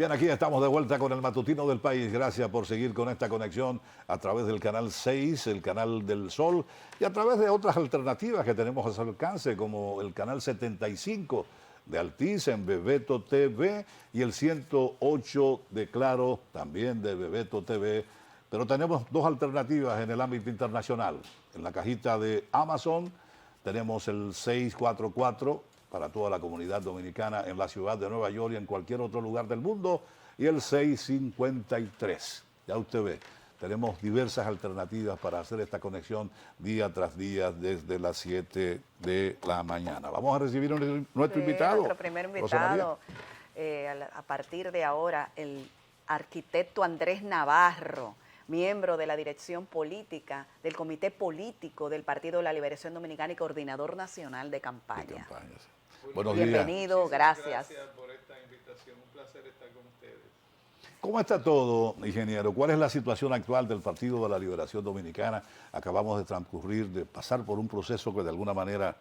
Bien, aquí estamos de vuelta con el Matutino del País. Gracias por seguir con esta conexión a través del canal 6, el canal del Sol, y a través de otras alternativas que tenemos a su alcance, como el canal 75 de Altiz en Bebeto TV y el 108 de Claro, también de Bebeto TV. Pero tenemos dos alternativas en el ámbito internacional. En la cajita de Amazon tenemos el 644 para toda la comunidad dominicana en la ciudad de Nueva York y en cualquier otro lugar del mundo, y el 653. Ya usted ve, tenemos diversas alternativas para hacer esta conexión día tras día desde las 7 de la mañana. Vamos a recibir nuestro invitado. Nuestro primer invitado, a partir de ahora, el arquitecto Andrés Navarro, miembro de la dirección política del Comité Político del Partido de la Liberación Dominicana y coordinador nacional de campaña. Buenos días. Bienvenido, gracias. Gracias por esta invitación, un placer estar con ustedes. ¿Cómo está todo, ingeniero? ¿Cuál es la situación actual del Partido de la Liberación Dominicana? Acabamos de pasar por un proceso que de alguna manera,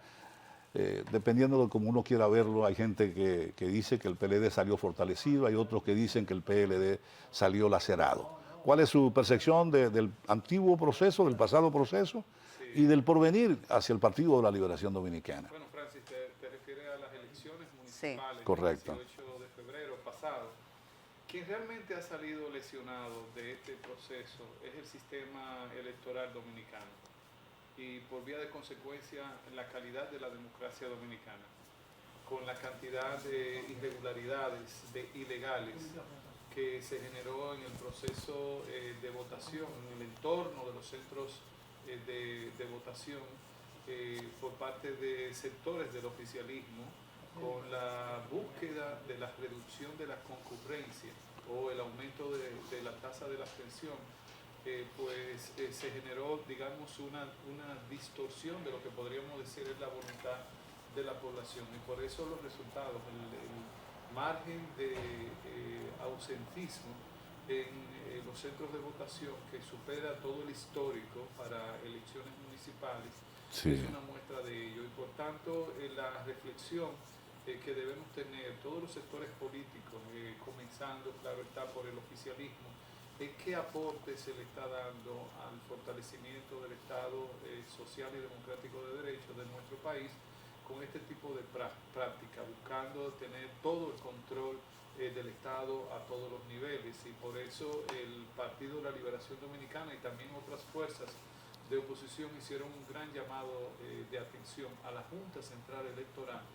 dependiendo de cómo uno quiera verlo, hay gente que dice que el PLD salió fortalecido, hay otros que dicen que el PLD salió lacerado. ¿Cuál es su percepción del antiguo proceso, del pasado proceso y del porvenir hacia el Partido de la Liberación Dominicana? Bueno, Francis, te refieres a las elecciones municipales Sí, correcto. del 18 de febrero pasado. Quien realmente ha salido lesionado de este proceso es el sistema electoral dominicano y por vía de consecuencia la calidad de la democracia dominicana, con la cantidad de irregularidades, de ilegales que se generó en el proceso de votación, en el entorno de los centros de votación por parte de sectores del oficialismo, con la búsqueda de la reducción de la concurrencia o el aumento de la tasa de la abstención, se generó, digamos, una distorsión de lo que podríamos decir es la voluntad de la población, y por eso los resultados, el margen de ausentismo en los centros de votación, que supera todo el histórico para elecciones municipales, sí, es una muestra de ello. Y por tanto, la reflexión que debemos tener todos los sectores políticos, comenzando, claro está, por el oficialismo, es qué aporte se le está dando al fortalecimiento del Estado social y democrático de derecho de nuestro país con este tipo de práctica, buscando tener todo el control del Estado a todos los niveles. Y por eso el Partido de la Liberación Dominicana y también otras fuerzas de oposición hicieron un gran llamado de atención a la Junta Central Electoral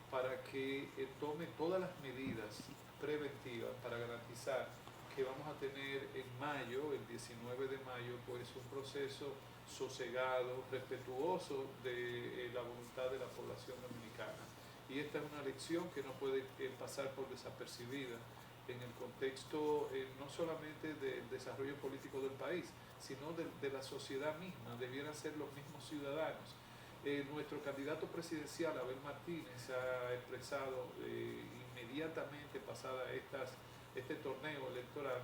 para que tome todas las medidas preventivas para garantizar que vamos a tener en mayo, el 19 de mayo, pues un proceso sosegado, respetuoso de la voluntad de la población dominicana. Y esta es una lección que no puede pasar por desapercibida en el contexto no solamente del desarrollo político del país, sino de la sociedad misma. Debieran ser los mismos ciudadanos. Nuestro candidato presidencial, Abel Martínez, ha expresado inmediatamente pasada este torneo electoral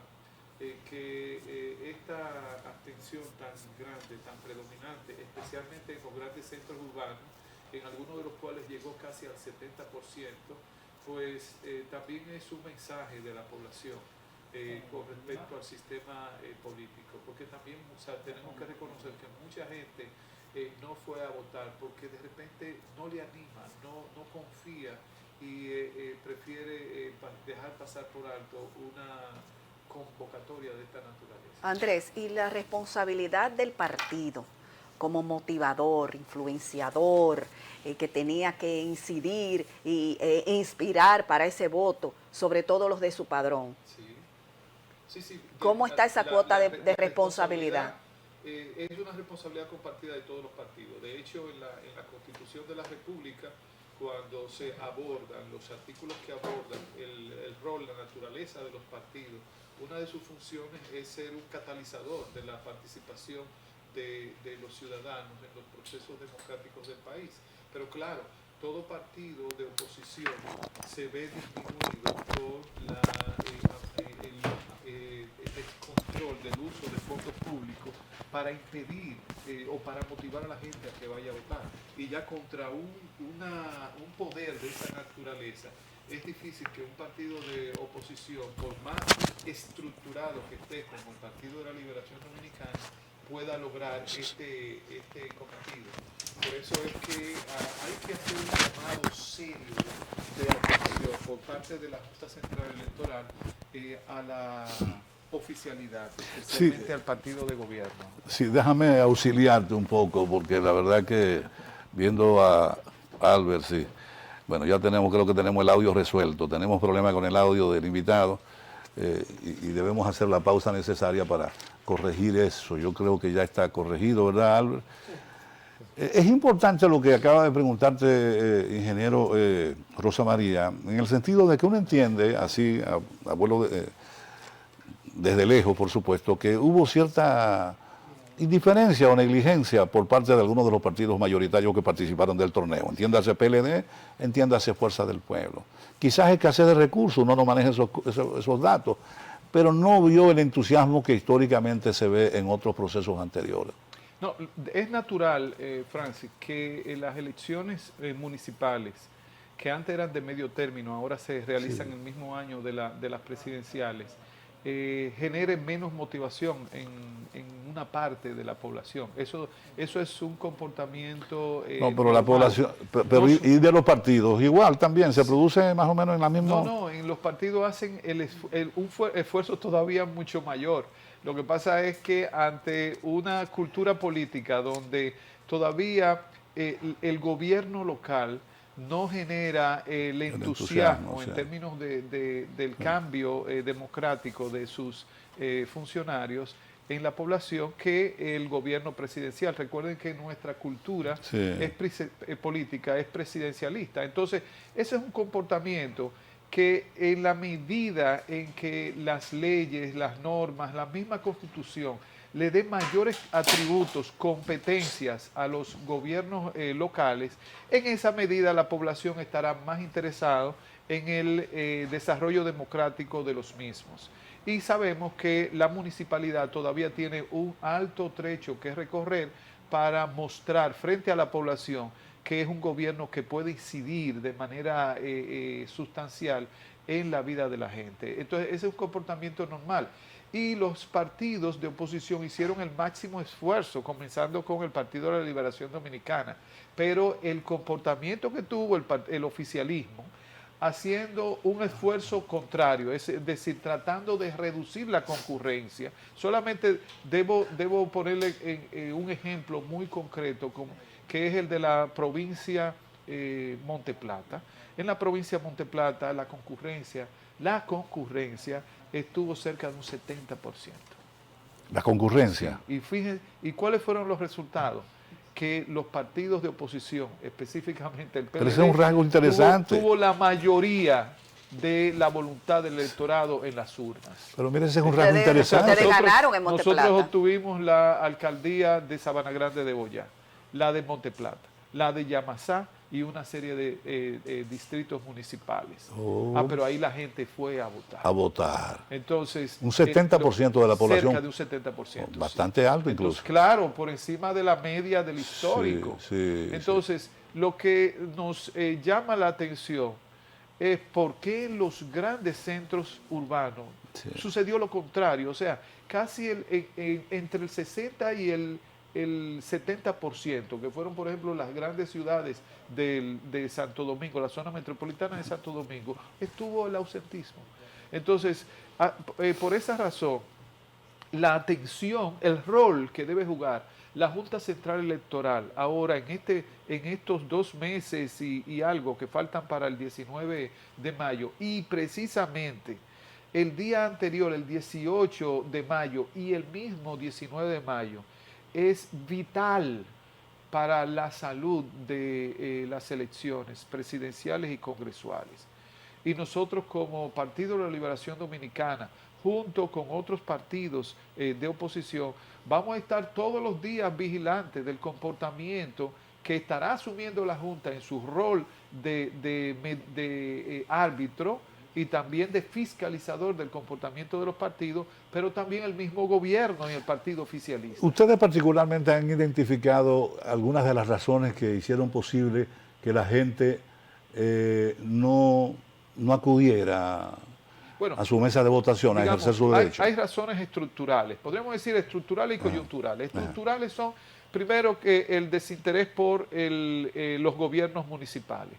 que esta abstención tan grande, tan predominante, especialmente en los grandes centros urbanos, en algunos de los cuales llegó casi al 70%, pues también es un mensaje de la población con respecto al sistema político, porque también, o sea, tenemos que reconocer que mucha gente no fue a votar porque de repente no le anima, no confía y prefiere dejar pasar por alto una convocatoria de esta naturaleza. Andrés, ¿y la responsabilidad del partido como motivador, influenciador, que tenía que incidir e inspirar para ese voto, sobre todo los de su padrón? Sí. ¿Cómo está esa cuota de responsabilidad? Es una responsabilidad compartida de todos los partidos. De hecho, en la Constitución de la República, cuando se abordan los artículos que abordan el rol, la naturaleza de los partidos, una de sus funciones es ser un catalizador de la participación de los ciudadanos en los procesos democráticos del país. Pero claro, todo partido de oposición se ve disminuido por el descontrol del uso de fondos públicos para impedir o para motivar a la gente a que vaya a votar. Y ya contra un poder de esa naturaleza, es difícil que un partido de oposición, por más estructurado que esté como el Partido de la Liberación Dominicana, pueda lograr este cometido. Por eso es que hay que hacer un llamado serio de atención por parte de la Junta Central Electoral a la oficialidad, especialmente Sí. al partido de gobierno. Sí, déjame auxiliarte un poco, porque la verdad que viendo a Albert, sí, bueno, ya creo que tenemos el audio resuelto, tenemos problemas con el audio del invitado y debemos hacer la pausa necesaria para corregir eso. Yo creo que ya está corregido, ¿verdad, Albert? Es importante lo que acaba de preguntarte, ingeniero Rosa María, en el sentido de que uno entiende, así, abuelo desde lejos, por supuesto, que hubo cierta indiferencia o negligencia por parte de algunos de los partidos mayoritarios que participaron del torneo. Entiéndase PLD, entiéndase Fuerza del Pueblo. Quizás escasez de recursos, uno no maneja esos datos, pero no vio el entusiasmo que históricamente se ve en otros procesos anteriores. No, es natural, Francis, que en las elecciones municipales, que antes eran de medio término, ahora se realizan el mismo año de las presidenciales, genere menos motivación en una parte de la población. Eso es un comportamiento no, pero normal. la población, pero y de los partidos, igual también, se produce más o menos en la misma... No, en los partidos hacen un esfuerzo todavía mucho mayor. Lo que pasa es que ante una cultura política donde todavía el gobierno local no genera el entusiasmo o en sea. términos del cambio democrático de sus funcionarios en la población que el gobierno presidencial. Recuerden que nuestra cultura Sí. política es presidencialista. Entonces, ese es un comportamiento que en la medida en que las leyes, las normas, la misma constitución le dé mayores atributos, competencias a los gobiernos locales, en esa medida la población estará más interesada en el desarrollo democrático de los mismos. Y sabemos que la municipalidad todavía tiene un alto trecho que recorrer para mostrar frente a la población que es un gobierno que puede incidir de manera sustancial en la vida de la gente. Entonces, ese es un comportamiento normal. Y los partidos de oposición hicieron el máximo esfuerzo, comenzando con el Partido de la Liberación Dominicana. Pero el comportamiento que tuvo el oficialismo, haciendo un esfuerzo contrario, es decir, tratando de reducir la concurrencia. Solamente debo ponerle un ejemplo muy concreto, que es el de la provincia Monte Plata. En la provincia de Monte Plata la concurrencia estuvo cerca de un 70%. La concurrencia. Y fíjense, ¿y cuáles fueron los resultados? Que los partidos de oposición, específicamente el PLD, Pero ese es un rasgo interesante. tuvo la mayoría de la voluntad del electorado en las urnas. Pero mire, ese es un rasgo interesante. Ustedes ganaron en Monte Plata. Nosotros obtuvimos la alcaldía de Sabana Grande de Boyá, la de Monte Plata, la de Yamasá y una serie de distritos municipales. Oh. Pero ahí la gente fue a votar. A votar. Entonces, Un 70% de la población. Cerca de un 70%. Bastante alto incluso. Entonces, claro, por encima de la media del histórico. Sí, Entonces, lo que nos llama la atención es por qué en los grandes centros urbanos sucedió lo contrario. O sea, casi entre el 60 y el 70%, que fueron, por ejemplo, las grandes ciudades de Santo Domingo, la zona metropolitana de Santo Domingo, estuvo el ausentismo. Entonces, por esa razón, la atención, el rol que debe jugar la Junta Central Electoral ahora en estos 2 meses y algo que faltan para el 19 de mayo, y precisamente el día anterior, el 18 de mayo y el mismo 19 de mayo, es vital para la salud de las elecciones presidenciales y congresuales. Y nosotros como Partido de la Liberación Dominicana, junto con otros partidos de oposición, vamos a estar todos los días vigilantes del comportamiento que estará asumiendo la Junta en su rol de árbitro y también de fiscalizador del comportamiento de los partidos, pero también el mismo gobierno y el partido oficialista. Ustedes particularmente han identificado algunas de las razones que hicieron posible que la gente no acudiera Bueno, a su mesa de votación a digamos, ejercer su derecho. hay razones estructurales, podríamos decir estructurales y coyunturales. Estructurales son, primero, que el desinterés por los gobiernos municipales.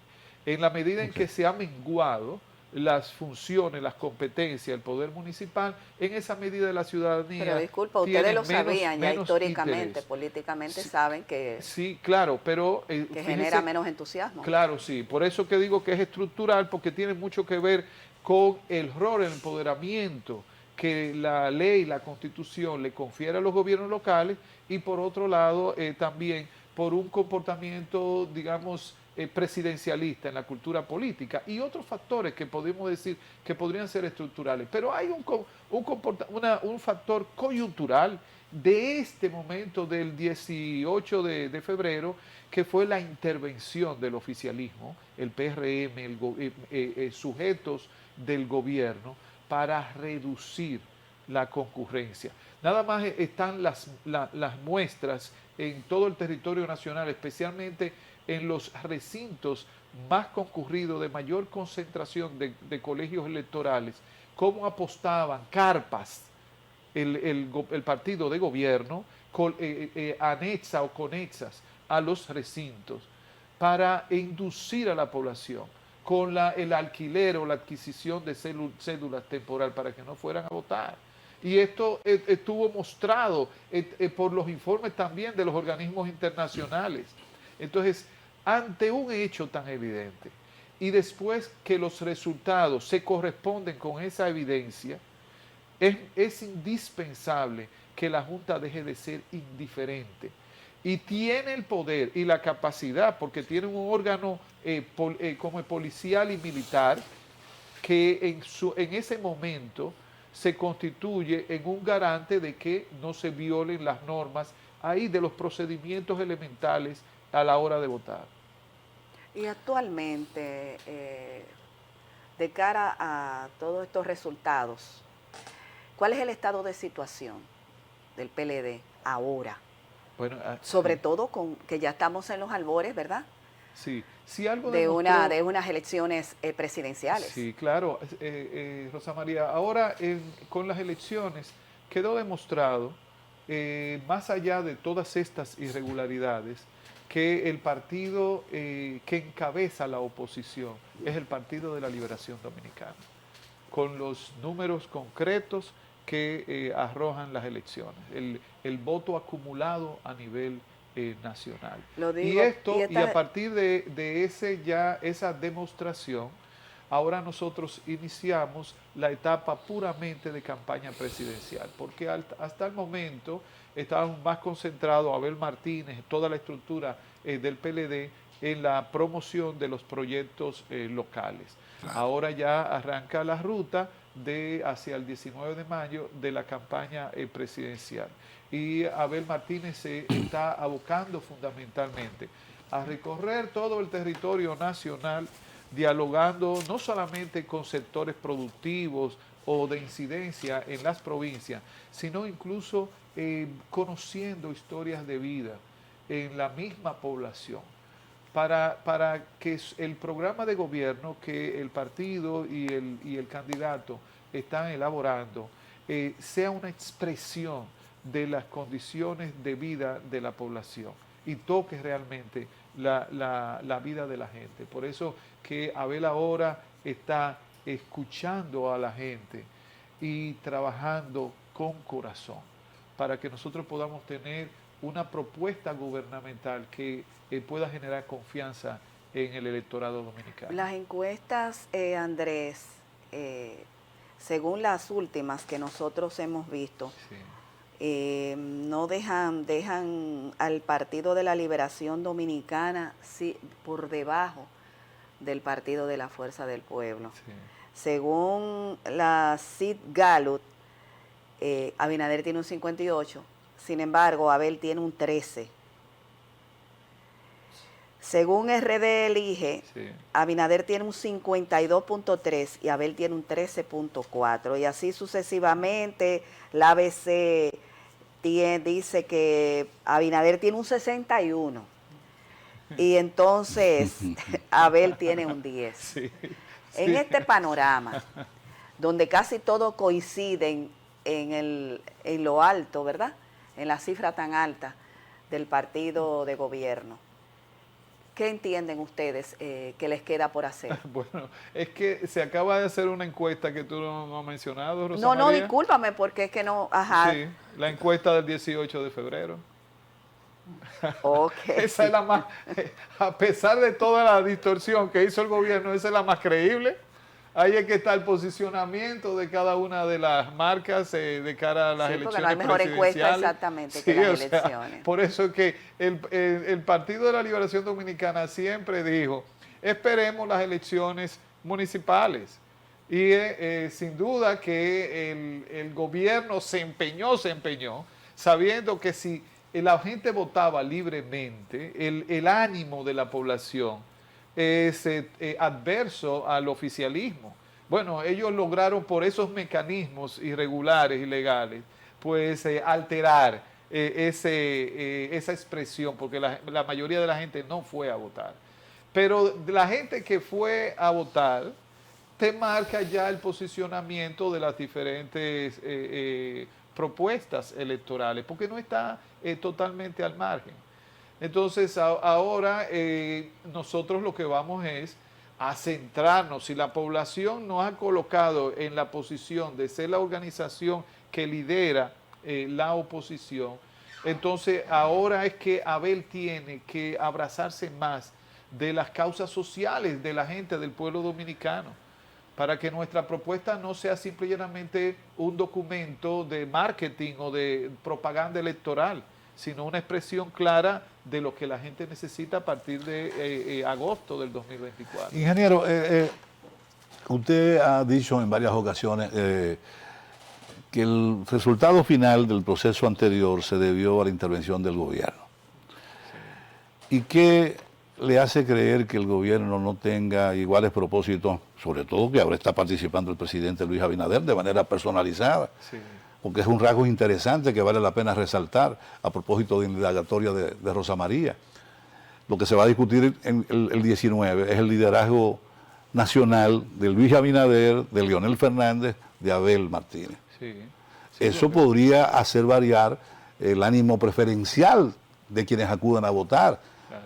En la medida en que se ha menguado las funciones, las competencias, el poder municipal, en esa medida la ciudadanía. Pero disculpa, tiene ustedes lo sabían ya menos históricamente, interés. políticamente Sí, saben que, sí, claro, pero que fíjese, genera menos entusiasmo. claro, sí, por eso que digo que es estructural, porque tiene mucho que ver con el rol, el empoderamiento que la ley, la constitución le confiere a los gobiernos locales, y por otro lado también por un comportamiento, digamos, presidencialista en la cultura política, y otros factores que podemos decir que podrían ser estructurales. Pero hay un factor coyuntural de este momento del 18 de febrero, que fue la intervención del oficialismo, el PRM, sujetos del gobierno, para reducir la concurrencia. Nada más están las muestras en todo el territorio nacional, especialmente en los recintos más concurridos, de mayor concentración de colegios electorales, cómo apostaban carpas el partido de gobierno, anexa o conexas a los recintos, para inducir a la población con el alquiler o la adquisición de cédulas temporal para que no fueran a votar. Y esto estuvo mostrado por los informes también de los organismos internacionales. Entonces, ante un hecho tan evidente, y después que los resultados se corresponden con esa evidencia, es indispensable que la Junta deje de ser indiferente. Y tiene el poder y la capacidad, porque tiene un órgano como policial y militar, que en ese momento se constituye en un garante de que no se violen las normas ahí de los procedimientos elementales a la hora de votar. Y actualmente, de cara a todos estos resultados, ¿cuál es el estado de situación del PLD ahora? Bueno, Sobre sí, todo con que ya estamos en los albores, ¿verdad? sí. Si algo De demostró, unas elecciones presidenciales. sí, claro, Rosa María, ahora con las elecciones quedó demostrado, más allá de todas estas irregularidades, que el partido que encabeza la oposición es el Partido de la Liberación Dominicana, con los números concretos que arrojan las elecciones, el voto acumulado a nivel nacional. Lo Y digo, y a partir de esa demostración, ahora nosotros iniciamos la etapa puramente de campaña presidencial, porque hasta el momento estábamos más concentrados, Abel Martínez, toda la estructura del PLD, en la promoción de los proyectos locales. Claro. Ahora ya arranca la ruta hacia el 19 de mayo de la campaña presidencial. Y Abel Martínez se está abocando fundamentalmente a recorrer todo el territorio nacional, dialogando no solamente con sectores productivos o de incidencia en las provincias, sino incluso conociendo historias de vida en la misma población, para que el programa de gobierno que el partido y el candidato están elaborando sea una expresión de las condiciones de vida de la población y toque realmente la vida de la gente. Por eso que Abel ahora está escuchando a la gente y trabajando con corazón para que nosotros podamos tener una propuesta gubernamental que pueda generar confianza en el electorado dominicano. Las encuestas, Andrés, según las últimas que nosotros hemos visto, sí, no dejan al Partido de la Liberación Dominicana por debajo del Partido de la Fuerza del Pueblo. Sí. Según la Sid Gallup, Abinader tiene un 58%, sin embargo, Abel tiene un 13%. Según RD Elige, Sí. Abinader tiene un 52.3 y Abel tiene un 13.4. Y así sucesivamente, la ABC dice que Abinader tiene un 61. Y entonces Abel tiene un 10. Sí, En sí. este panorama, donde casi todos coinciden en lo alto, ¿verdad? En la cifra tan alta del partido de gobierno. ¿Qué entienden ustedes que les queda por hacer? Bueno, es que se acaba de hacer una encuesta que tú no has mencionado, Rosa No, María. discúlpame, porque es que no, ajá, Sí, la encuesta del 18 de febrero. ok. Esa es la más, a pesar de toda la distorsión que hizo el gobierno, esa es la más creíble. Ahí es que está el posicionamiento de cada una de las marcas de cara a las Sí, porque no hay elecciones mejor encuesta presidenciales. exactamente Sí, que las o sea, elecciones. por eso es que el Partido de la Liberación Dominicana siempre dijo, esperemos las elecciones municipales. Y sin duda que el gobierno se empeñó, sabiendo que si la gente votaba libremente, el ánimo de la población es adverso al oficialismo. Bueno, ellos lograron por esos mecanismos irregulares y legales, pues alterar esa expresión, porque la mayoría de la gente no fue a votar. Pero la gente que fue a votar, te marca ya el posicionamiento de las diferentes propuestas electorales, porque no está totalmente al margen. Entonces ahora nosotros lo que vamos es a centrarnos. Si la población nos ha colocado en la posición de ser la organización que lidera la oposición, entonces ahora es que Abel tiene que abrazarse más de las causas sociales de la gente, del pueblo dominicano, para que nuestra propuesta no sea simplemente un documento de marketing o de propaganda electoral, sino una expresión clara de lo que la gente necesita a partir de agosto del 2024. Ingeniero, usted ha dicho en varias ocasiones que el resultado final del proceso anterior se debió a la intervención del gobierno. ¿Y qué le hace creer que el gobierno no tenga iguales propósitos, sobre todo que ahora está participando el presidente Luis Abinader de manera personalizada? Sí. Porque es un rasgo interesante que vale la pena resaltar a propósito de la indagatoria de Rosa María. Lo que se va a discutir en el 19 es el liderazgo nacional de Luis Abinader, de Leonel Fernández, de Abel Martínez. Sí. Sí, Eso podría hacer variar el ánimo preferencial de quienes acudan a votar. claro.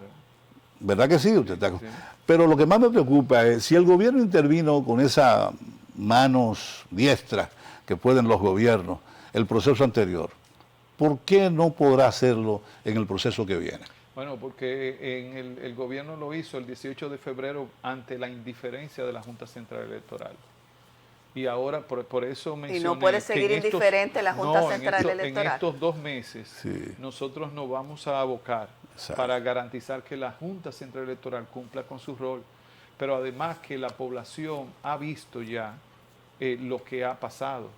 ¿Verdad que sí? Usted está... Sí. Pero lo que más me preocupa es si el gobierno intervino con esas manos diestras que pueden los gobiernos, el proceso anterior, ¿por qué no podrá hacerlo en el proceso que viene? Bueno, porque el gobierno lo hizo el 18 de febrero ante la indiferencia de la Junta Central Electoral. Y ahora por eso mencioné Y no puede que seguir en estos- indiferente la Junta no, Central en Electoral. estos 2 meses Sí. nosotros nos vamos a abocar Exacto. para garantizar que la Junta Central Electoral cumpla con su rol, pero además que la población ha visto ya lo que ha pasado.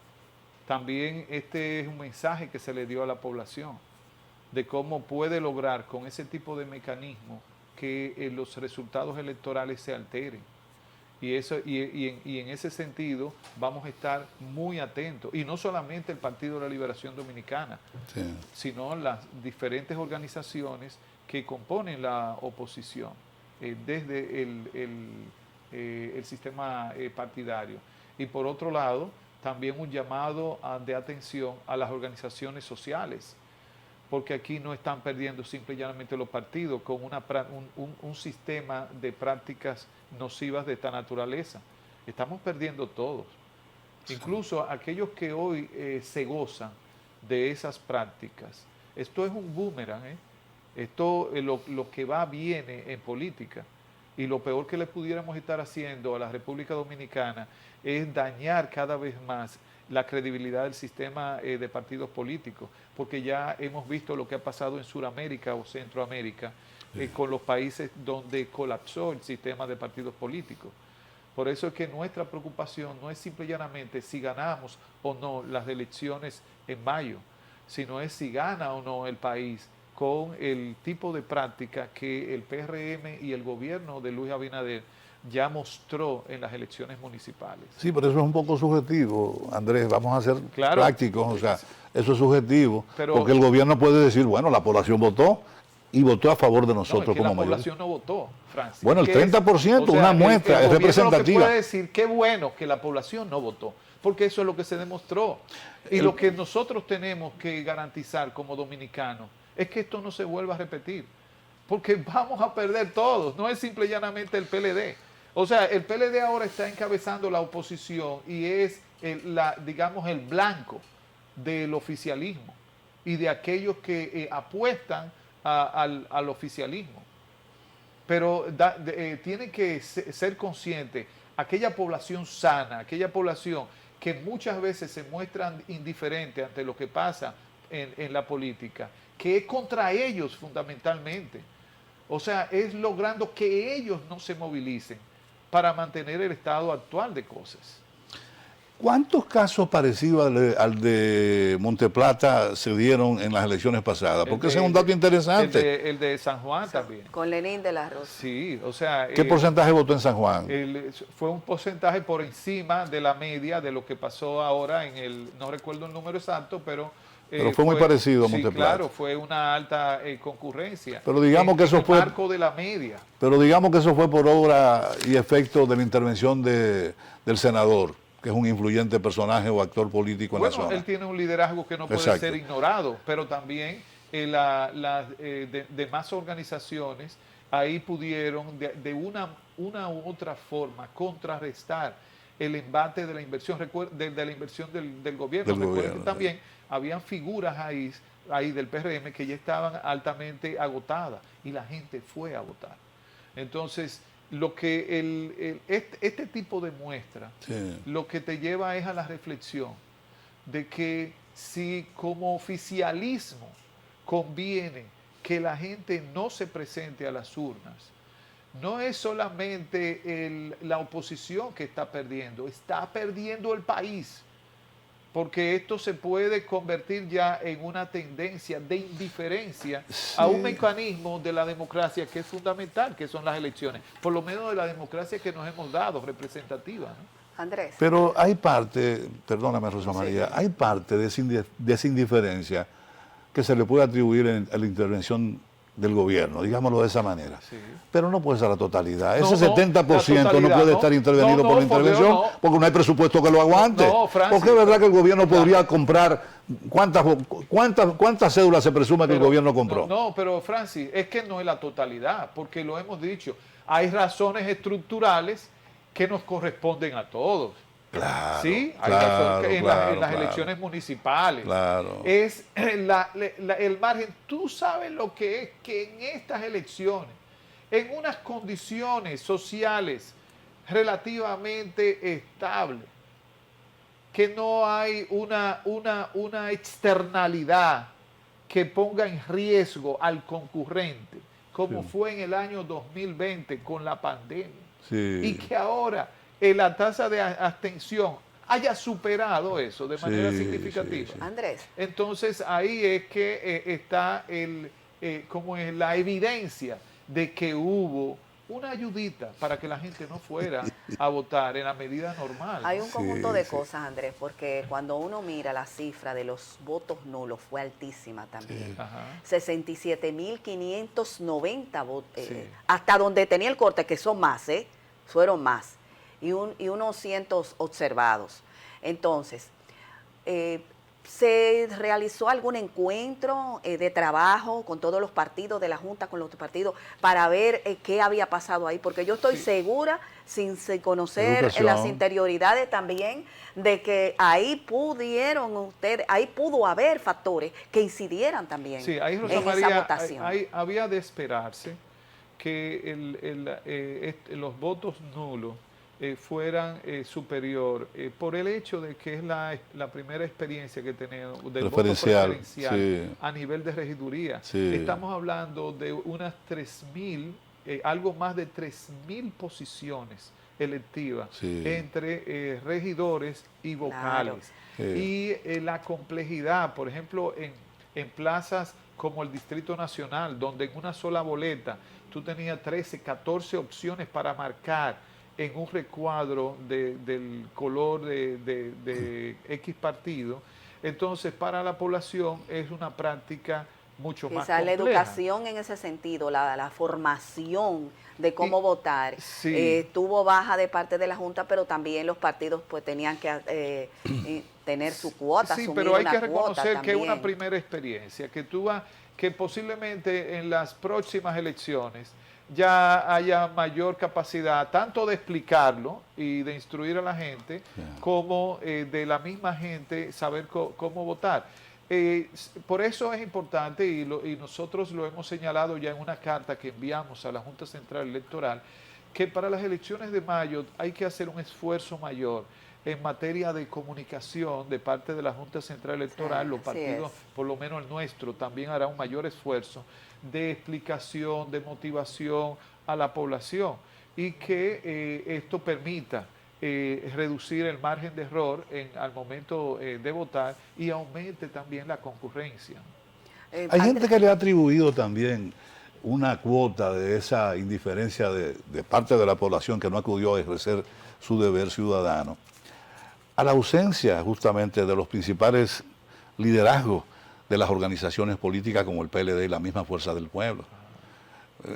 También este es un mensaje que se le dio a la población de cómo puede lograr con ese tipo de mecanismo que los resultados electorales se alteren. Y en ese sentido vamos a estar muy atentos. Y no solamente el Partido de la Liberación Dominicana, Sí. sino las diferentes organizaciones que componen la oposición, desde el sistema partidario. Y por otro lado, también un llamado de atención a las organizaciones sociales, porque aquí no están perdiendo simple y llanamente los partidos con un sistema de prácticas nocivas de esta naturaleza. Estamos perdiendo todos. Incluso aquellos que hoy se gozan de esas prácticas. Esto es un boomerang, ¿eh? Esto, lo que va viene en política. Y lo peor que le pudiéramos estar haciendo a la República Dominicana es dañar cada vez más la credibilidad del sistema de partidos políticos, porque ya hemos visto lo que ha pasado en Sudamérica o Centroamérica con los países donde colapsó el sistema de partidos políticos. Por eso es que nuestra preocupación no es simple y llanamente si ganamos o no las elecciones en mayo, sino es si gana o no el país con el tipo de práctica que el PRM y el gobierno de Luis Abinader ya mostró en las elecciones municipales. Sí, pero eso es un poco subjetivo, Andrés, vamos a ser Claro. prácticos, o sea, eso es subjetivo, Pero, porque el gobierno puede decir, bueno, la población votó y votó a favor de no, nosotros es que como la mayoría. población no votó, Francis. Bueno, el Que 30%, una muestra, el es gobierno representativa. Lo que puede decir, qué bueno que la población no votó, porque eso es lo que se demostró. Y lo que nosotros tenemos que garantizar como dominicanos es que esto no se vuelva a repetir, porque vamos a perder todos, no es simple y llanamente el PLD. O sea, el PLD ahora está encabezando la oposición y es, digamos, el blanco del oficialismo y de aquellos que apuestan al oficialismo. Pero tiene que ser consciente, aquella población sana, aquella población que muchas veces se muestran indiferentes ante lo que pasa en la política, que es contra ellos fundamentalmente. O sea, es logrando que ellos no se movilicen para mantener el estado actual de cosas. ¿Cuántos casos parecidos al de Monteplata se dieron en las elecciones pasadas? Porque ese es un dato interesante. El de San Juan también. Con Lenín de la Rosa. Sí, o sea... ¿Qué porcentaje votó en San Juan? Fue un porcentaje por encima de la media de lo que pasó ahora no recuerdo el número exacto, pero fue muy parecido a Monteplata. Sí, claro, fue una alta concurrencia. Pero digamos que eso fue... En el marco de la media. Pero digamos que eso fue por obra y efecto de la intervención del senador, que es un influyente personaje o actor político en la zona. Él tiene un liderazgo que no puede ser ignorado, pero también las demás organizaciones ahí pudieron de una u otra forma contrarrestar el embate de la inversión, de la inversión del gobierno. Recuerden que también habían figuras ahí del PRM que ya estaban altamente agotadas y la gente fue a votar. Entonces, lo que este tipo de muestra, lo que te lleva es a la reflexión de que si como oficialismo conviene que la gente no se presente a las urnas, no es solamente la oposición que está perdiendo el país, porque esto se puede convertir ya en una tendencia de indiferencia a un mecanismo de la democracia que es fundamental, que son las elecciones, por lo menos de la democracia que nos hemos dado, representativa, ¿no? Andrés. Pero hay parte, perdóname Rosa María, hay parte de esa indiferencia que se le puede atribuir a la intervención del gobierno, digámoslo de esa manera. Sí. Pero no puede ser la totalidad. Ese 70% no puede estar intervenido por la intervención porque no hay presupuesto que lo aguante. Porque es verdad que el gobierno podría comprar. ¿Cuántas cédulas se presume que el gobierno compró? No, pero Francis, es que no es la totalidad, porque lo hemos dicho. Hay razones estructurales que nos corresponden a todos. Claro, sí, hay razones en las elecciones municipales. Claro. Es el margen. Tú sabes lo que es que en estas elecciones, en unas condiciones sociales relativamente estables, que no hay una externalidad que ponga en riesgo al concurrente, como fue en el año 2020 con la pandemia, y que ahora la tasa de abstención haya superado eso de manera significativa. Andrés. Entonces ahí es que está como es la evidencia de que hubo una ayudita para que la gente no fuera a votar en la medida normal. Hay un conjunto de cosas, Andrés, porque cuando uno mira la cifra de los votos nulos fue altísima también. 67.590 votos, hasta donde tenía el corte, que son más, fueron más. Y unos cientos observados. Entonces, ¿se realizó algún encuentro de trabajo con todos los partidos, de la Junta con los partidos, para ver qué había pasado ahí? Porque yo estoy segura, sin conocer las interioridades también, de que ahí pudo haber factores que incidieran también ahí, Rosa en María, esa votación. Había de esperarse que los votos nulos fueran superior por el hecho de que es la primera experiencia que tenemos del voto preferencial a nivel de regiduría. Estamos hablando de unas 3.000, algo más de 3.000 posiciones electivas entre regidores y vocales. Y la complejidad, por ejemplo, en plazas como el Distrito Nacional, donde en una sola boleta tú tenías 13, 14 opciones para marcar en un recuadro del color de X partido. Entonces, para la población es una práctica mucho más Quizás la compleja. educación en ese sentido, la formación de cómo votar, Sí. estuvo baja de parte de la Junta, pero también los partidos pues tenían que tener su cuota, Sí, asumir pero hay una que cuota reconocer que es una también. primera experiencia, que posiblemente en las próximas elecciones ya haya mayor capacidad tanto de explicarlo y de instruir a la gente, como de la misma gente saber cómo votar. Por eso es importante, y nosotros lo hemos señalado ya en una carta que enviamos a la Junta Central Electoral, que para las elecciones de mayo hay que hacer un esfuerzo mayor en materia de comunicación de parte de la Junta Central Electoral. Sí, Los partidos, por lo menos el nuestro, también hará un mayor esfuerzo de explicación, de motivación a la población, y que esto permita reducir el margen de error al momento de votar, y aumente también la concurrencia. Hay gente que le ha atribuido también una cuota de esa indiferencia de parte de la población que no acudió a ejercer su deber ciudadano a la ausencia justamente de los principales liderazgos de las organizaciones políticas como el PLD y la misma Fuerza del Pueblo.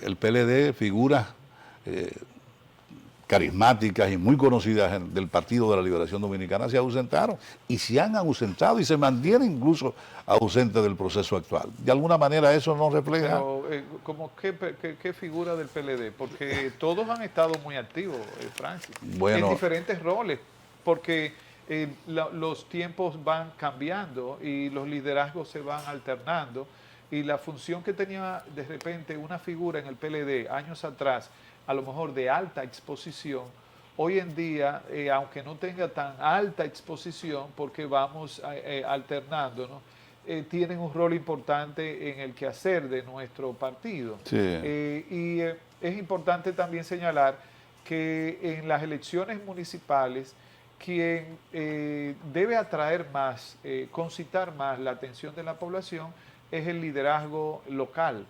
El PLD, figuras carismáticas y muy conocidas del Partido de la Liberación Dominicana, se ausentaron y se han ausentado y se mantienen incluso ausentes del proceso actual. De alguna manera eso no refleja... Pero, ¿qué figura del PLD? Porque todos han estado muy activos, Francis, Bueno, en diferentes roles, porque los tiempos van cambiando y los liderazgos se van alternando, y la función que tenía de repente una figura en el PLD años atrás, a lo mejor de alta exposición, hoy en día, aunque no tenga tan alta exposición, porque vamos alternando, ¿no? Tienen un rol importante en el quehacer de nuestro partido. Sí. Es importante también señalar que en las elecciones municipales, quien debe atraer más, concitar más la atención de la población es el liderazgo local.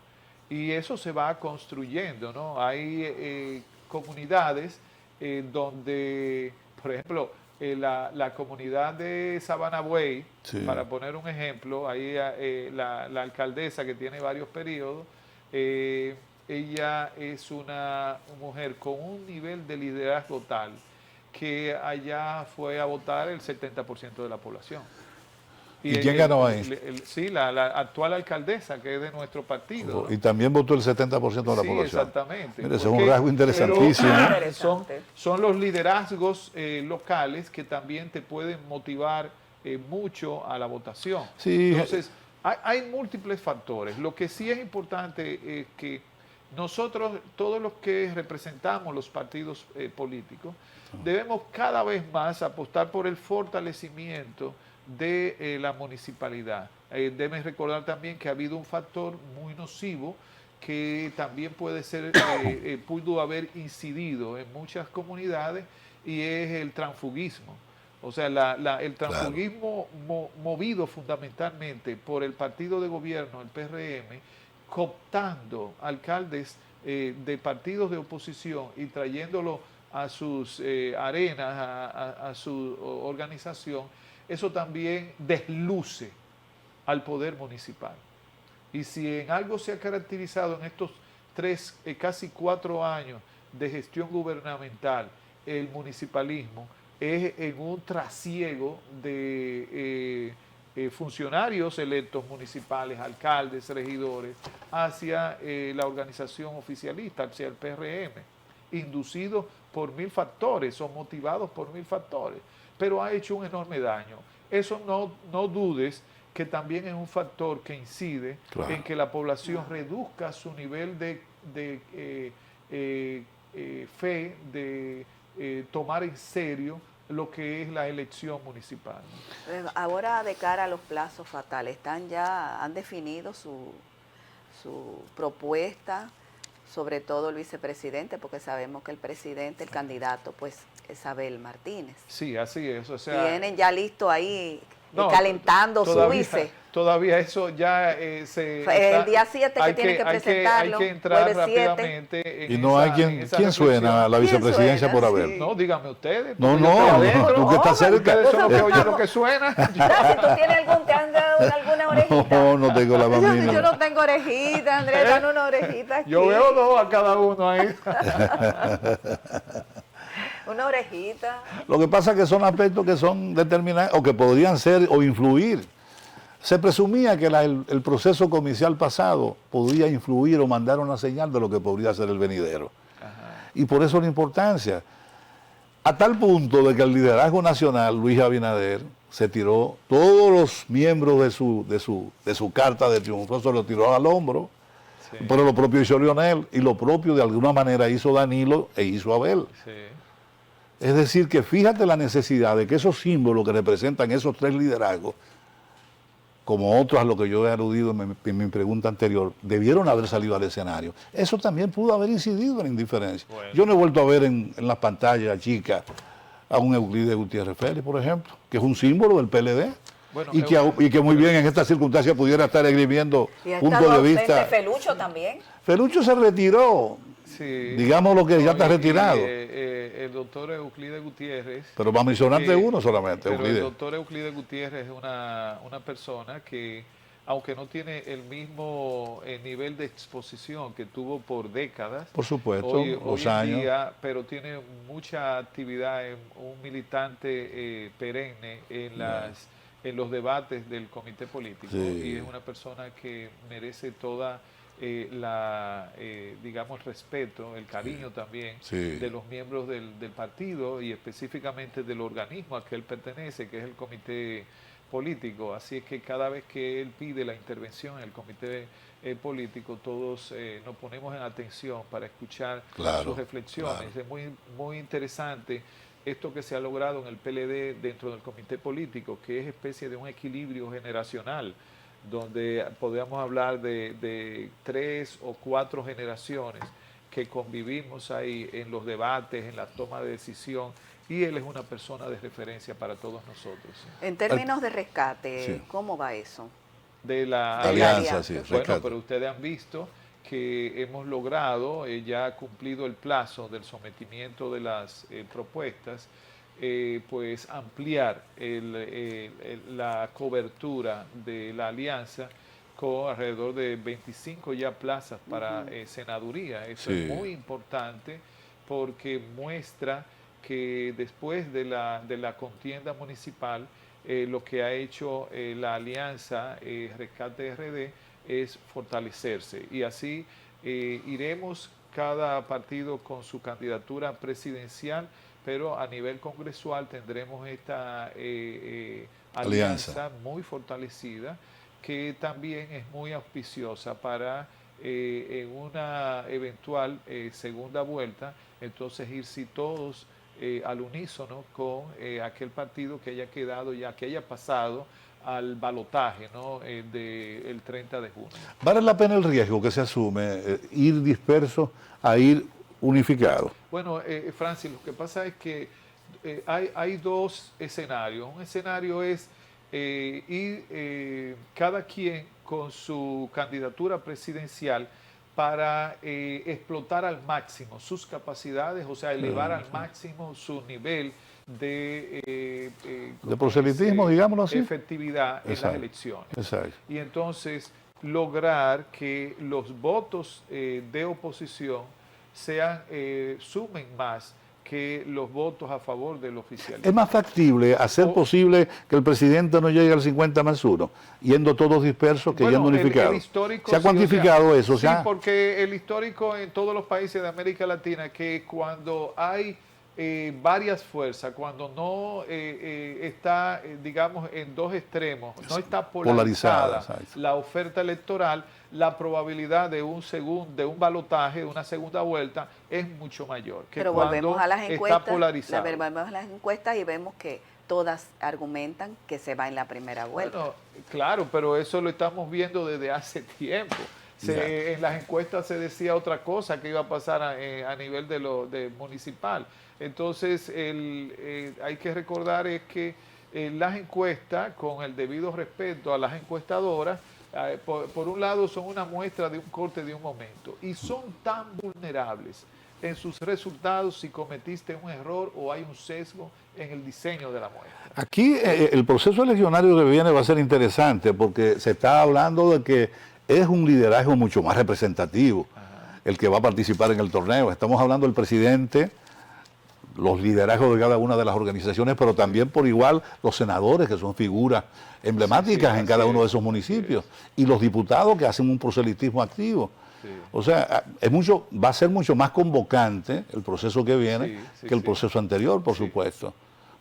Y eso se va construyendo, ¿no? Hay comunidades donde, por ejemplo, la comunidad de Sabana Buey, Sí. para poner un ejemplo, ahí la alcaldesa, que tiene varios periodos, ella es una mujer con un nivel de liderazgo tal que allá fue a votar el 70% de la población. ¿Y quién ganó ahí? Sí, la actual alcaldesa, que es de nuestro partido, ¿no? Y también votó el 70% de la Sí, población. exactamente. Mire, ese es un rasgo interesantísimo. Son los liderazgos locales que también te pueden motivar mucho a la votación. Sí. Entonces, hay múltiples factores. Lo que sí es importante es que nosotros, todos los que representamos los partidos políticos, debemos cada vez más apostar por el fortalecimiento de la municipalidad. Deben recordar también que ha habido un factor muy nocivo que también pudo haber incidido en muchas comunidades, y es el transfugismo. O sea, el transfugismo, claro, movido fundamentalmente por el partido de gobierno, el PRM, cooptando alcaldes de partidos de oposición y trayéndolo a sus arenas, a su organización. Eso también desluce al poder municipal. Y si en algo se ha caracterizado en estos casi 4 años de gestión gubernamental el municipalismo, es en un trasiego de funcionarios electos municipales, alcaldes, regidores, hacia la organización oficialista, hacia el PRM, inducidos por 1000 factores o motivados por 1000 factores, pero ha hecho un enorme daño. Eso no dudes que también es un factor que incide, claro, en que la población reduzca su nivel de fe, de tomar en serio lo que es la elección municipal. Ahora, de cara a los plazos fatales, han definido su propuesta, sobre todo el vicepresidente, porque sabemos que el presidente, el candidato, pues es Abel Martínez. Sí, así es. O sea, tienen ya listo ahí calentando su vice. Todavía eso ya el día 7 que tiene que presentarlo, hay que entrar jueves 7. rápidamente. Y no hay quien suena a la vicepresidencia por haber. Sí. No, dígame ustedes. No, tú que estás cerca. Ustedes son los que oyen lo que suena. Si tú tienes te han dado alguna orejita. No tengo la más mínima. Yo no tengo orejita, Andrés, dan una orejita aquí. Yo veo dos a cada uno ahí. Una orejita. Lo que pasa es que son aspectos que son determinantes o que podrían ser o influir. Se presumía que el proceso comicial pasado podría influir o mandar una señal de lo que podría ser el venidero. Ajá. Y por eso la importancia. A tal punto de que el liderazgo nacional, Luis Abinader, se tiró, todos los miembros de su carta de triunfo se lo tiró al hombro, sí. Pero lo propio hizo Leonel y lo propio de alguna manera hizo Danilo e hizo Abel. Sí. Es decir, que fíjate la necesidad de que esos símbolos que representan esos tres liderazgos, como otros a lo que yo he aludido en mi pregunta anterior, debieron haber salido al escenario. Eso también pudo haber incidido en la indiferencia. Bueno. Yo no he vuelto a ver en las pantallas chicas a un Euclides Gutiérrez Félix, por ejemplo, que es un símbolo del PLD. Bueno, y que muy bien en esta circunstancia pudiera estar esgrimiendo puntos de vista. Felucho también. Felucho se retiró. Sí, digamos lo que ya está retirado. El doctor Euclides Gutiérrez. Pero va a mencionarte uno solamente. Pero el doctor Euclides Gutiérrez es una persona que, aunque no tiene el mismo nivel de exposición que tuvo por décadas, por supuesto, hoy en día, pero tiene mucha actividad, un militante perenne en los debates del comité político, sí. Y es una persona que merece toda digamos, respeto, el cariño también, sí. De los miembros del partido y específicamente del organismo al que él pertenece, que es el comité político. Así es que cada vez que él pide la intervención en el comité político, todos nos ponemos en atención para escuchar sus reflexiones. Claro. Es muy, muy interesante esto que se ha logrado en el PLD dentro del comité político, que es especie de un equilibrio generacional, donde podemos hablar de 3 o 4 generaciones que convivimos ahí en los debates, en la toma de decisión, y él es una persona de referencia para todos nosotros. En términos de rescate, sí. ¿Cómo va eso? De la alianza, sí, bueno, pero ustedes han visto que hemos logrado, ya ha cumplido el plazo del sometimiento de las propuestas, pues ampliar la cobertura de la alianza con alrededor de 25 ya plazas para senaduría. Eso sí. Es muy importante porque muestra que después de la contienda municipal, lo que ha hecho la alianza Rescate RD es fortalecerse, y así iremos cada partido con su candidatura presidencial, pero a nivel congresual tendremos esta alianza muy fortalecida, que también es muy auspiciosa para en una eventual segunda vuelta, entonces irse todos al unísono con aquel partido que haya quedado ya, que haya pasado al balotaje, ¿no? Del 30 de junio. ¿Vale la pena el riesgo que se asume ir disperso a ir unificado? Bueno, Francis, lo que pasa es que hay dos escenarios. Un escenario es ir cada quien con su candidatura presidencial para explotar al máximo sus capacidades, o sea, elevar al máximo su nivel de proselitismo, digámoslo así, efectividad en las elecciones. Exacto. Y entonces lograr que los votos de oposición sumen más que los votos a favor del oficialismo. Es más factible hacer posible que el presidente no llegue al 50+1, yendo todos dispersos que yendo unificados. ¿Se ha cuantificado eso? Sí, porque el histórico en todos los países de América Latina, que cuando hay varias fuerzas, cuando no está, digamos, en dos extremos, no está polarizada la oferta electoral, la probabilidad de un balotaje, de una segunda vuelta, es mucho mayor que pero cuando volvemos a las encuestas, está polarizada. Volvemos a las encuestas y vemos que todas argumentan que se va en la primera vuelta. Bueno, claro, pero eso lo estamos viendo desde hace tiempo. En las encuestas se decía otra cosa que iba a pasar a nivel de municipal. Entonces, hay que recordar es que las encuestas, con el debido respeto a las encuestadoras, por un lado son una muestra de un corte de un momento y son tan vulnerables en sus resultados si cometiste un error o hay un sesgo en el diseño de la muestra. Aquí el proceso eleccionario que viene va a ser interesante porque se está hablando de que es un liderazgo mucho más representativo el que va a participar en el torneo. Estamos hablando del presidente, los liderazgos de cada una de las organizaciones, pero también por igual los senadores, que son figuras emblemáticas en cada uno de esos municipios, y los diputados que hacen un proselitismo activo. Sí. O sea, va a ser mucho más convocante el proceso que viene que el proceso anterior, por supuesto,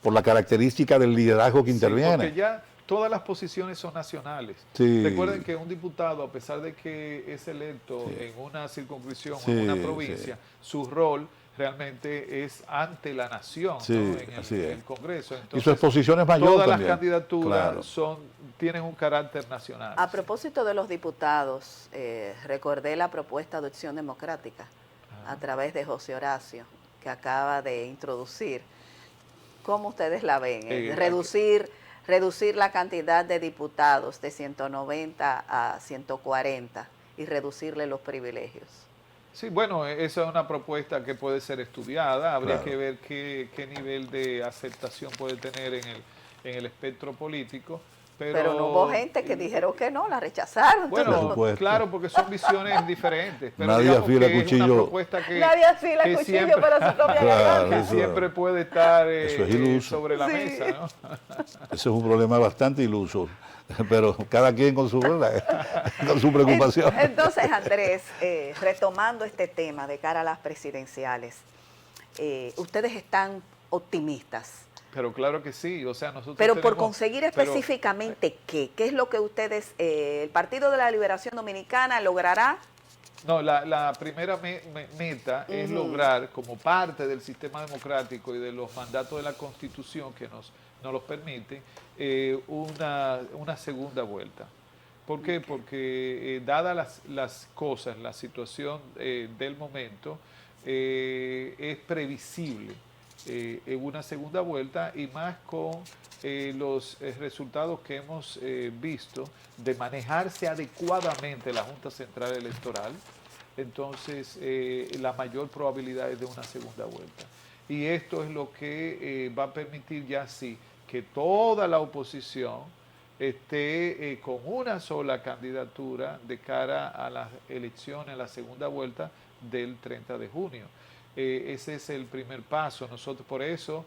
por la característica del liderazgo que interviene. Porque ya todas las posiciones son nacionales. Recuerden que un diputado, a pesar de que es electo en una circunscripción o en una provincia, su rol realmente es ante la nación, ¿no? en el Congreso. Entonces, y su exposición es mayor todas también. Las candidaturas tienen un carácter nacional. A propósito de los diputados, recordé la propuesta de Opción Democrática a través de José Horacio, que acaba de introducir. ¿Cómo ustedes la ven? Reducir la cantidad de diputados de 190 a 140 y reducirle los privilegios. Sí, bueno, esa es una propuesta que puede ser estudiada. Habría que ver qué nivel de aceptación puede tener en el espectro político. Pero no hubo gente que dijeron que no, la rechazaron. Bueno, claro, porque son visiones diferentes. Pero nadie afila cuchillo. Una propuesta nadie afila cuchillo siempre, para su propia garganta. Que siempre puede estar sobre la mesa, ¿no? Ese es un problema bastante iluso. Pero cada quien con su preocupación. Entonces, Andrés, retomando este tema de cara a las presidenciales, ustedes están optimistas. Pero claro que sí, o sea, nosotros Pero por conseguir específicamente ¿qué es lo que ustedes, el Partido de la Liberación Dominicana logrará? No, la primera meta es lograr, como parte del sistema democrático y de los mandatos de la Constitución que nos los permite, una segunda vuelta. ¿Por qué? Porque dadas las cosas, la situación del momento, es previsible una segunda vuelta, y más con los resultados que hemos visto de manejarse adecuadamente la Junta Central Electoral. Entonces la mayor probabilidad es de una segunda vuelta, y esto es lo que va a permitir ya sí que toda la oposición esté con una sola candidatura de cara a las elecciones, la segunda vuelta del 30 de junio. Ese es el primer paso. Nosotros por eso,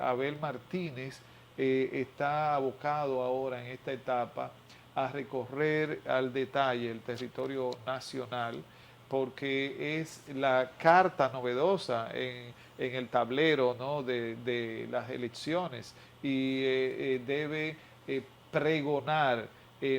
Abel Martínez está abocado ahora en esta etapa a recorrer al detalle el territorio nacional, porque es la carta novedosa en el tablero, ¿no?, de las elecciones, y debe pregonar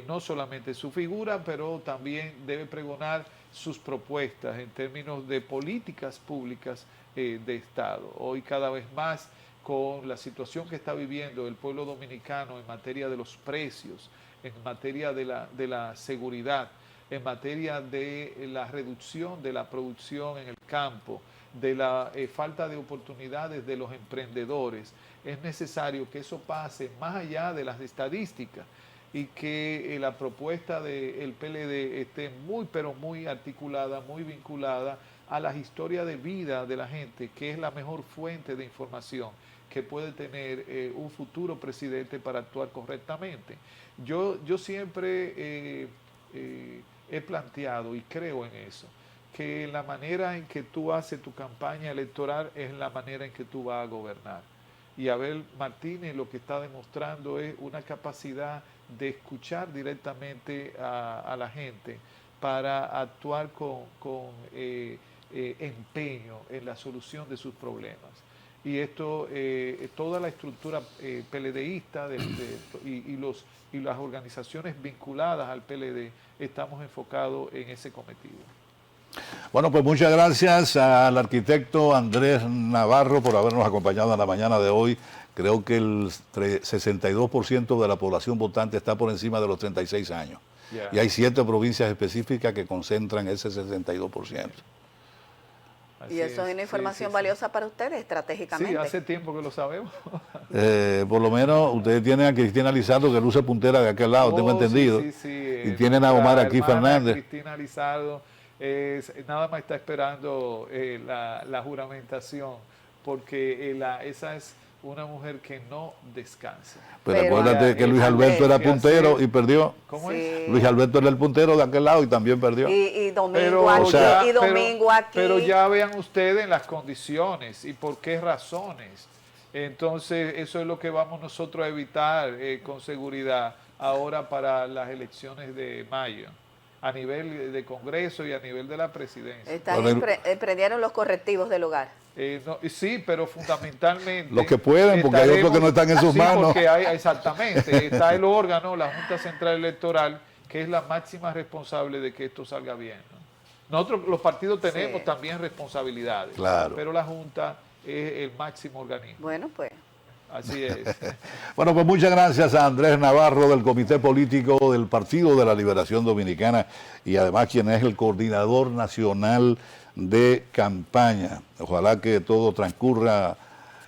no solamente su figura, pero también debe pregonar sus propuestas en términos de políticas públicas de Estado. Hoy cada vez más, con la situación que está viviendo el pueblo dominicano en materia de los precios, en materia de la seguridad, en materia de la reducción de la producción en el campo, de la falta de oportunidades de los emprendedores, es necesario que eso pase más allá de las estadísticas, y que la propuesta del PLD esté muy, pero muy articulada, muy vinculada a la historia de vida de la gente, que es la mejor fuente de información que puede tener un futuro presidente para actuar correctamente. Yo siempre he planteado, y creo en eso, que la manera en que tú haces tu campaña electoral es la manera en que tú vas a gobernar. Y Abel Martínez lo que está demostrando es una capacidad de escuchar directamente a la gente para actuar con empeño en la solución de sus problemas. Y esto, toda la estructura PLDista y las organizaciones vinculadas al PLD estamos enfocados en ese cometido. Bueno, pues muchas gracias al arquitecto Andrés Navarro por habernos acompañado en la mañana de hoy. Creo que el 62% de la población votante está por encima de los 36 años. Y hay 7 provincias específicas que concentran ese 62%. Así Y eso es es, una sí, información sí, sí. valiosa para ustedes estratégicamente. Sí, hace tiempo que lo sabemos. Por lo menos ustedes tienen a Cristina Lizardo, que luce puntera de aquel lado, tengo Oh, entendido. Sí, sí, sí. Y tienen a Nuestra Omar aquí hermana Fernández. Cristina Lizardo nada más está esperando la juramentación, porque esa es una mujer que no descansa. Pero Pero acuérdate que Luis Alberto era puntero y perdió. ¿Cómo Sí. es? Luis Alberto era el puntero de aquel lado y también perdió. Y domingo Pero aquí, O sea, y domingo aquí. Pero ya vean ustedes las condiciones y por qué razones. Entonces, eso es lo que vamos nosotros a evitar con seguridad ahora para las elecciones de mayo, a nivel de Congreso y a nivel de la presidencia. Emprendieron los correctivos del hogar. Sí, pero fundamentalmente... Los que pueden, porque hay otros que no están en sus manos. Porque exactamente, está el órgano, la Junta Central Electoral, que es la máxima responsable de que esto salga bien, ¿no? Nosotros, los partidos, tenemos también responsabilidades, Claro. pero la Junta es el máximo organismo. Bueno, pues. Así es. Bueno, pues muchas gracias a Andrés Navarro del Comité Político del Partido de la Liberación Dominicana y además quien es el coordinador nacional de campaña. Ojalá que todo transcurra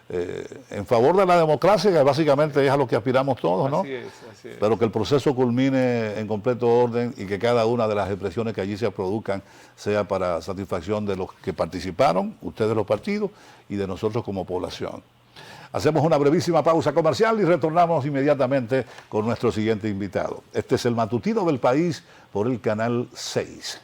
en favor de la democracia, que básicamente es a lo que aspiramos todos, ¿no? Así es. Pero que el proceso culmine en completo orden y que cada una de las expresiones que allí se produzcan sea para satisfacción de los que participaron, ustedes los partidos, y de nosotros como población. Hacemos una brevísima pausa comercial y retornamos inmediatamente con nuestro siguiente invitado. Este es el Matutino del País por el Canal 6.